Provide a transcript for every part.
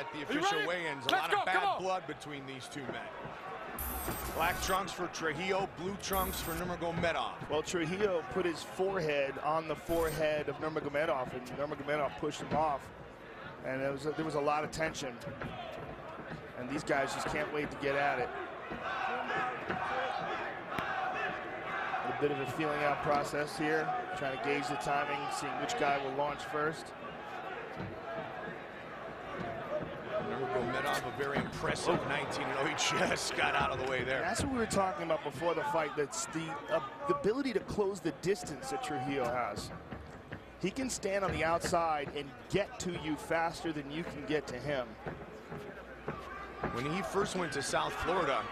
at the official weigh-ins. A lot of bad blood between these two men. Black trunks for Trujillo, blue trunks for Nurmagomedov. Well, Trujillo put his forehead on the forehead of Nurmagomedov, and Nurmagomedov pushed him off. And there was a lot of tension. And these guys just can't wait to get at it. A bit of a feeling out process here, trying to gauge the timing, seeing which guy will launch first. Nurmagomedov, a very impressive 19-0. He just got out of the way there. That's what we were talking about before the fight. That's the ability to close the distance that Trujillo has. He can stand on the outside and get to you faster than you can get to him. When he first went to South Florida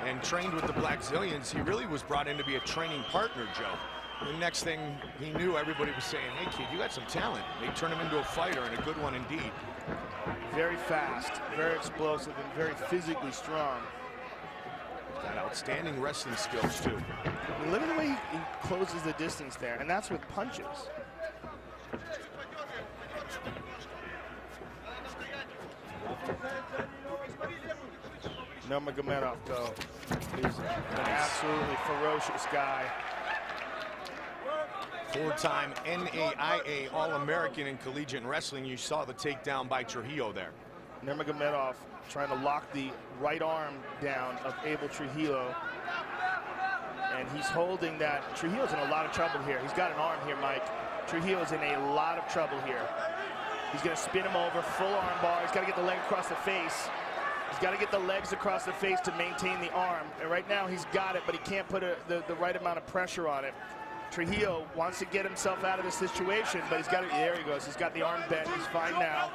and trained with the Black Zillions, he really was brought in to be a training partner, Joe. The next thing he knew, everybody was saying, hey, kid, you got some talent. They turned him into a fighter, and a good one indeed. Very fast, very explosive, and very physically strong. He's got outstanding wrestling skills, too. Look at the way he closes the distance there, and that's with punches. Nurmagomedov, though, is an absolutely ferocious guy. Four-time NAIA All-American in collegiate wrestling. You saw the takedown by Trujillo there. Nurmagomedov trying to lock the right arm down of Abel Trujillo. And he's holding that. Trujillo's in a lot of trouble here. He's got an arm here, Mike. Trujillo's in a lot of trouble here. He's going to spin him over, full arm bar. He's got to get the leg across the face. He's got to get the legs across the face to maintain the arm. And right now he's got it, but he can't put the right amount of pressure on it. Trujillo wants to get himself out of the situation, but he's got it. There he goes. He's got the arm bent. He's fine now.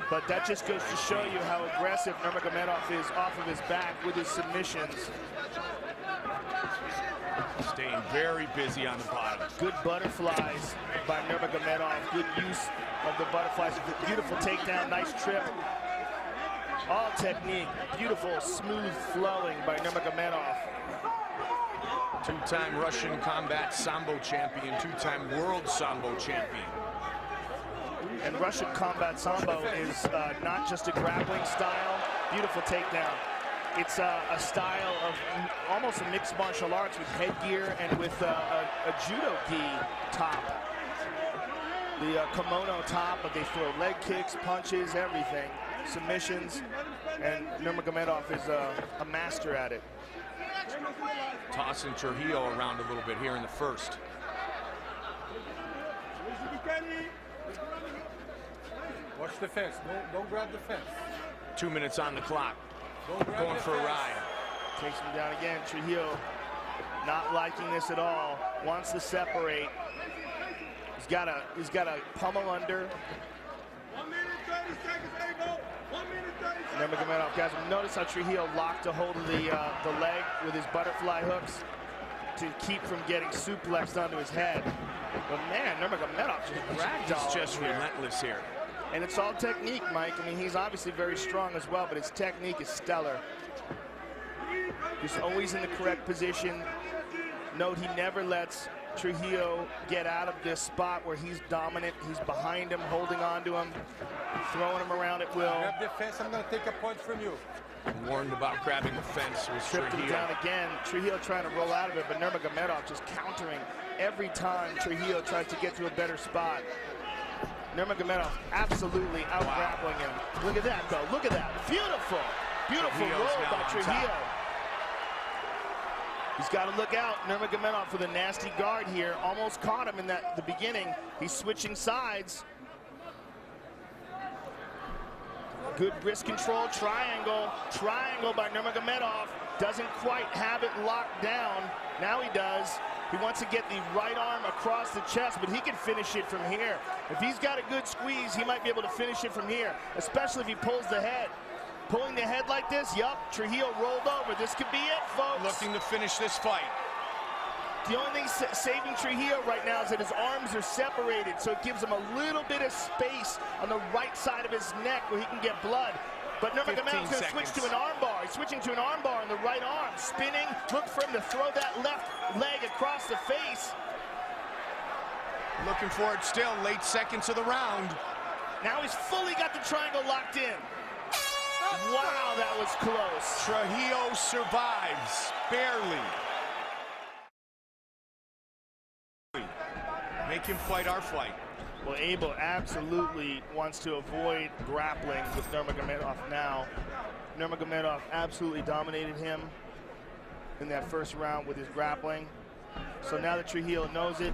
But that just goes to show you how aggressive Nurmagomedov is off of his back with his submissions. Staying very busy on the bottom. Good butterflies by Nurmagomedov. Good use of the butterflies. Beautiful takedown, nice trip. All technique, beautiful, smooth flowing by Nurmagomedov. Two-time Russian combat Sambo champion, two-time world Sambo champion. And Russian combat Sambo is not just a grappling style, beautiful takedown. It's a style of almost a mixed martial arts with headgear and with a judo gi top. The kimono top, but they throw leg kicks, punches, everything, submissions, and Nurmagomedov is a master at it. Tossing Trujillo around a little bit here in the first. Watch the fence. Don't grab the fence. 2 minutes on the clock. Going for a ride. Takes him down again. Trujillo not liking this at all. Wants to separate. He's got a pummel under. 1 minute 30 seconds, Abel. 1 minute 30 seconds. Nurmagomedov, guys, notice how Trujillo locked a hold of the leg with his butterfly hooks to keep from getting suplexed onto his head. But man, Nurmagomedov just ragdolled. He's just relentless here. And it's all technique, Mike. I mean, he's obviously very strong as well, but his technique is stellar. He's always in the correct position. Note he never lets Trujillo get out of this spot where he's dominant. He's behind him, holding on to him, throwing him around at will. Grab the fence, I'm gonna take a point from you. Warned about grabbing the fence was Tripped Trujillo. him down again. Trujillo trying to roll out of it, but Nurmagomedov just countering every time Trujillo tries to get to a better spot. Nurmagomedov absolutely out-grappling him. Look at that, though. Look at that. Beautiful. Beautiful roll by Trujillo. He's got to look out. Nurmagomedov with a nasty guard here. Almost caught him in the beginning. He's switching sides. Good wrist control. Triangle. Triangle by Nurmagomedov. Doesn't quite have it locked down. Now he does. He wants to get the right arm across the chest, but he can finish it from here. If he's got a good squeeze, he might be able to finish it from here, especially if he pulls the head. Pulling the head like this, yup, Trujillo rolled over. This could be it, folks. Looking to finish this fight. The only thing saving Trujillo right now is that his arms are separated, so it gives him a little bit of space on the right side of his neck where he can get blood. But Nurmagomedov's going to switch to an armbar. He's switching to an armbar on the right arm. Spinning, look for him to throw that left leg across the face. Looking for it still, late seconds of the round. Now he's fully got the triangle locked in. Wow, that was close. Trujillo survives, barely. Make him fight our fight. Well, Abel absolutely wants to avoid grappling with Nurmagomedov now. Nurmagomedov absolutely dominated him in that first round with his grappling. So now that Trujillo knows it,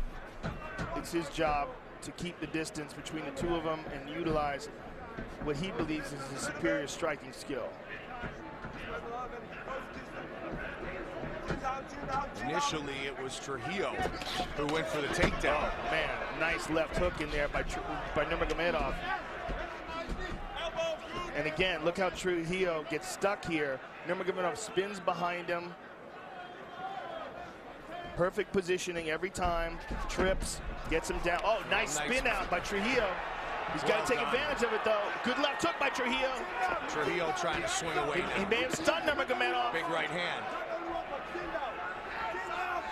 it's his job to keep the distance between the two of them and utilize what he believes is his superior striking skill. Initially, it was Trujillo who went for the takedown. Oh, man, nice left hook in there by Nurmagomedov. And again, look how Trujillo gets stuck here. Nurmagomedov spins behind him. Perfect positioning every time. Trips, gets him down. Oh, nice spin out by Trujillo. He's got to take advantage of it, though. Good left hook by Trujillo. Trujillo trying to swing away. He may have stunned Nurmagomedov. Big right hand.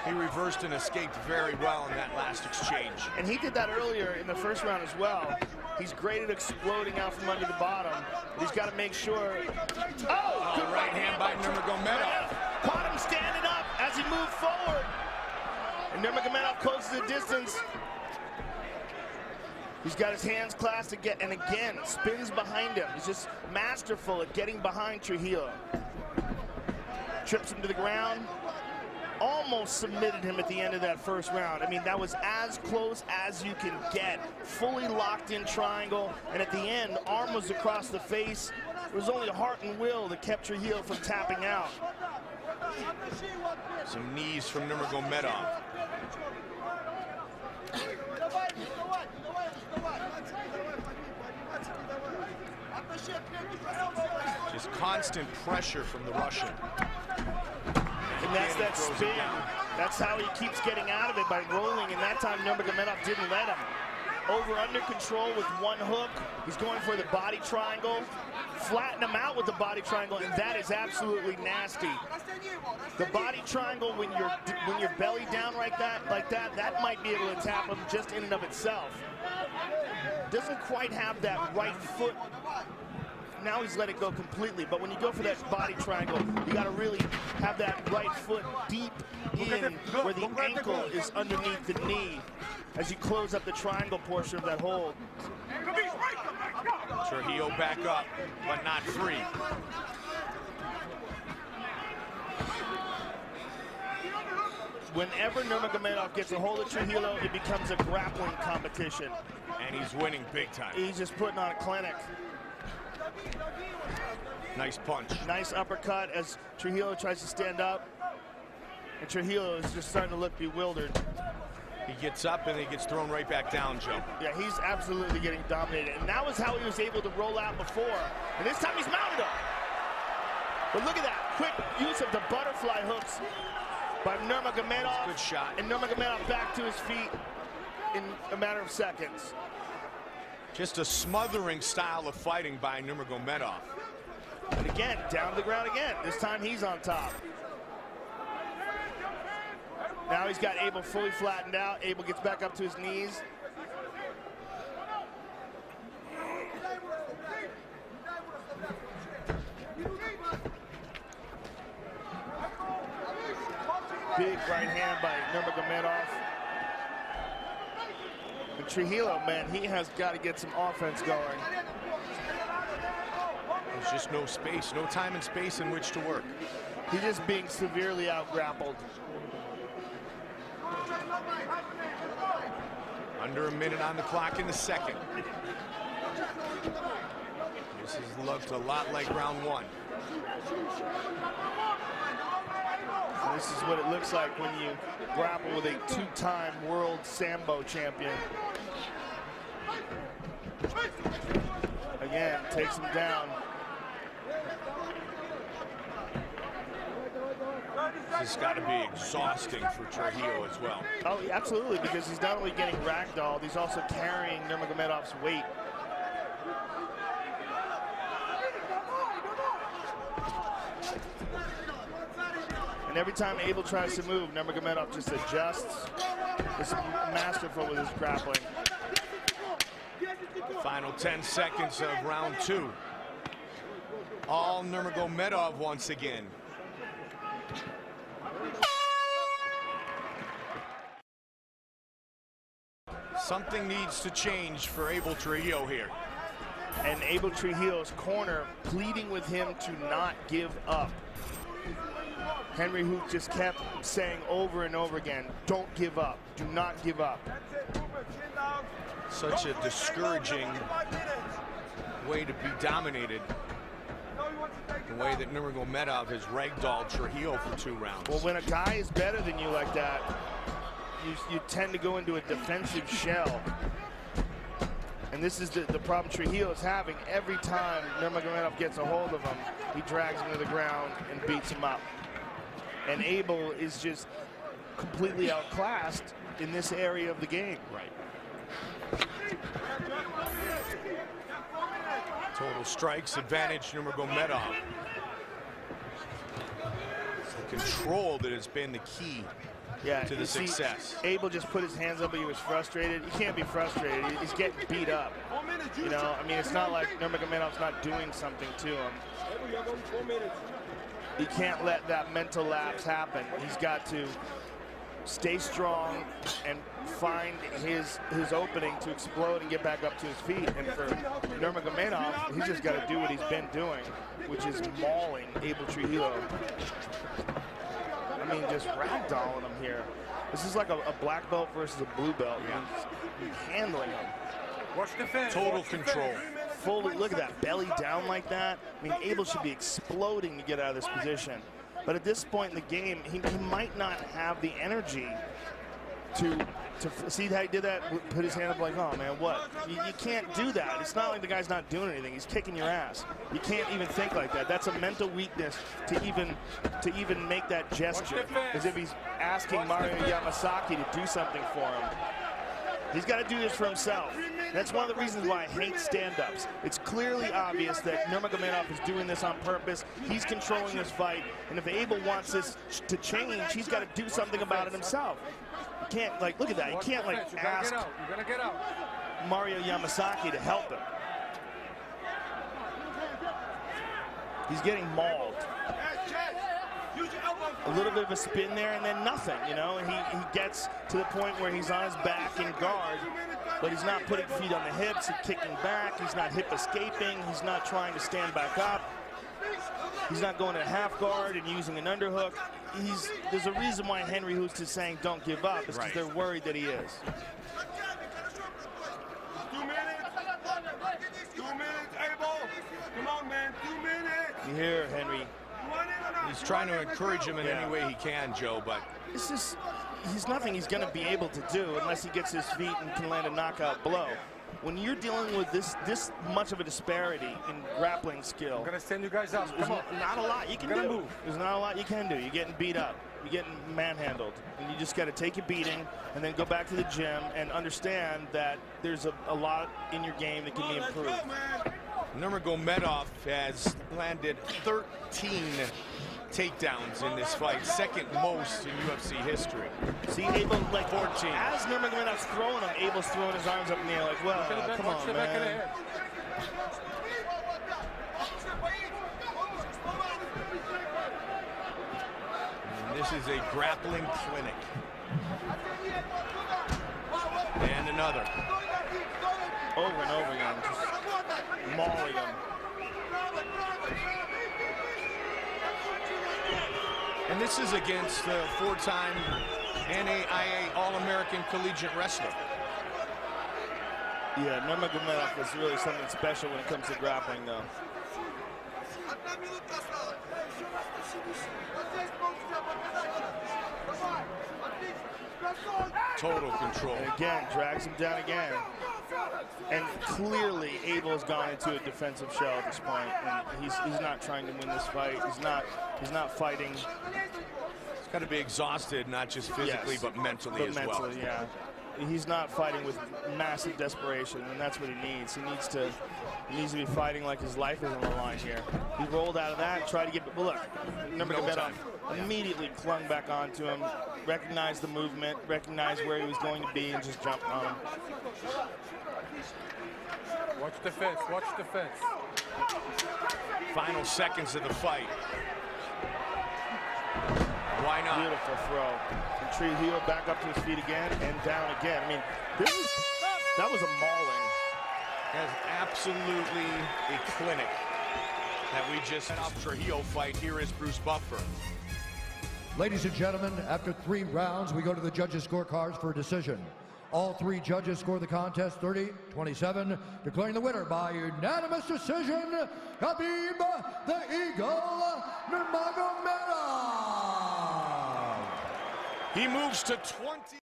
He reversed and escaped very well in that last exchange. And he did that earlier in the first round as well. He's great at exploding out from under the bottom. But he's got to make sure. Oh, good right hand by Nurmagomedov. Caught him standing up as he moved forward. And Nurmagomedov closes the distance. He's got his hands clasped again, and again, spins behind him. He's just masterful at getting behind Trujillo. Trips him to the ground. Almost submitted him at the end of that first round. I mean, that was as close as you can get. Fully locked in triangle, and at the end, arm was across the face. It was only heart and will that kept Trujillo from tapping out. Some knees from Nurmagomedov. Just constant pressure from the Russian. And that's that spin. That's how he keeps getting out of it, by rolling, and that time Nurmagomedov didn't let him. Over under control with one hook. He's going for the body triangle. Flatten him out with the body triangle, and that is absolutely nasty. The body triangle, when you're belly down like that, that might be able to tap him just in and of itself. Doesn't quite have that right foot. Now he's let it go completely, but when you go for that body triangle, you got to really have that right foot deep in where the ankle is underneath the knee as you close up the triangle portion of that hold. Trujillo back up, but not free. Whenever Nurmagomedov gets a hold of Trujillo, it becomes a grappling competition. And he's winning big time. He's just putting on a clinic. Nice punch. Nice uppercut as Trujillo tries to stand up. And Trujillo is just starting to look bewildered. He gets up and he gets thrown right back down, Joe. Yeah, he's absolutely getting dominated. And that was how he was able to roll out before. And this time he's mounted up. But look at that quick use of the butterfly hooks by Nurmagomedov. Good shot. And Nurmagomedov back to his feet in a matter of seconds. Just a smothering style of fighting by Nurmagomedov. And again, down to the ground again. This time he's on top. Now he's got Abel fully flattened out. Abel gets back up to his knees. Big right hand by Nurmagomedov. And Trujillo, man, he has got to get some offense going. There's just no space, no time and space in which to work. He's just being severely out-grappled. Under a minute on the clock in the second. This has looked a lot like round one. And this is what it looks like when you grapple with a two-time world Sambo champion. Again, takes him down. This has got to be exhausting for Trujillo as well. Oh, absolutely, because he's not only getting ragdolled, he's also carrying Nurmagomedov's weight. And every time Abel tries to move, Nurmagomedov just adjusts. Is masterful with his grappling. Final 10 seconds of round 2. All Nurmagomedov once again. Something needs to change for Abel Trujillo here. And Abel Trujillo's corner pleading with him to not give up. Henry Hooft just kept saying over and over again, don't give up, do not give up. Such a discouraging way to be dominated. The way that Nurmagomedov has ragdolled Trujillo for 2 rounds. Well, when a guy is better than you like that, you tend to go into a defensive shell. And this is the problem Trujillo is having. Every time Nurmagomedov gets a hold of him, he drags him to the ground and beats him up. And Abel is just completely outclassed in this area of the game. Right. Total strikes advantage Nurmagomedov. It's the control that has been the key to the success. Abel just put his hands up, but he was frustrated. He can't be frustrated. He's getting beat up. You know, I mean, it's not like Nurmagomedov's not doing something to him. He can't let that mental lapse happen. He's got to stay strong and find his opening to explode and get back up to his feet. And for Nurmagomedov, he's just got to do what he's been doing, which is mauling Abel Trujillo. I mean, just ragdolling him here. This is like a black belt versus a blue belt. Yeah. He's handling him. Watch the fence. Total control. Fully, look at that, belly down like that. I mean, Abel should be exploding to get out of this position. But at this point in the game, he might not have the energy to see how he did that, put his hand up like, oh man, what? You can't do that. It's not like the guy's not doing anything. He's kicking your ass. You can't even think like that. That's a mental weakness to even make that gesture, as if he's asking Mario Yamasaki to do something for him. He's got to do this for himself. That's one of the reasons why I hate stand-ups. It's clearly obvious that Nurmagomedov is doing this on purpose. He's controlling this fight, and if Abel wants this to change, he's got to do something about it himself. You can't, like, look at that. You can't, like, ask Mario Yamasaki to help him. He's getting mauled. A little bit of a spin there and then nothing, you know, and he gets to the point where he's on his back in guard, but he's not putting feet on the hips, he's kicking back, he's not hip escaping, he's not trying to stand back up, he's not going to half guard and using an underhook. There's a reason why Henry Hooft is saying don't give up, it's because they're worried that he is. 2 minutes. 2 minutes, Abel. Come on, man, 2 minutes. You hear Henry. He's trying to encourage him in any way he can, Joe, but he's nothing he's going to be able to do unless he gets his feet and can land a knockout blow. When you're dealing with this much of a disparity in grappling skill, I'm gonna send you guys out. There's not a lot you can do. There's not a lot you can do. You're getting beat up. You're getting manhandled. And you just got to take a beating and then go back to the gym and understand that there's a lot in your game that can be improved. Nurmagomedov has landed 13 takedowns in this fight, second most in UFC history. See, Abel, like 14. As Nurmagomedov's throwing him, Abel's throwing his arms up in the air like, well, come on, man. And this is a grappling clinic. And another. Over and over again, just mauling him. And this is against the 4-time NAIA All-American Collegiate Wrestler. Yeah, Nurmagomedov is really something special when it comes to grappling, though. Total control. And again, drags him down again. And clearly, Abel's gone into a defensive shell at this point. And he's not trying to win this fight. He's not fighting. He's got to be exhausted, not just physically, but mentally as well. Yeah. He's not fighting with massive desperation, and that's what he needs. He needs to be fighting like his life is on the line here. He rolled out of that, tried to get, but look, Nurmagomedov immediately clung back onto him, recognized the movement, recognized where he was going to be, and just jumped on him. Watch the fence, watch the fence. Final seconds of the fight. Why not? Beautiful throw. And Trujillo back up to his feet again and down again. I mean, that was a mauling. That's absolutely a clinic that we just had off Trujillo fight. Here is Bruce Buffer. Ladies and gentlemen, after 3 rounds, we go to the judges' scorecards for a decision. All 3 judges score the contest 30-27, declaring the winner by unanimous decision, Khabib the Eagle Nurmagomedov. He moves to 20.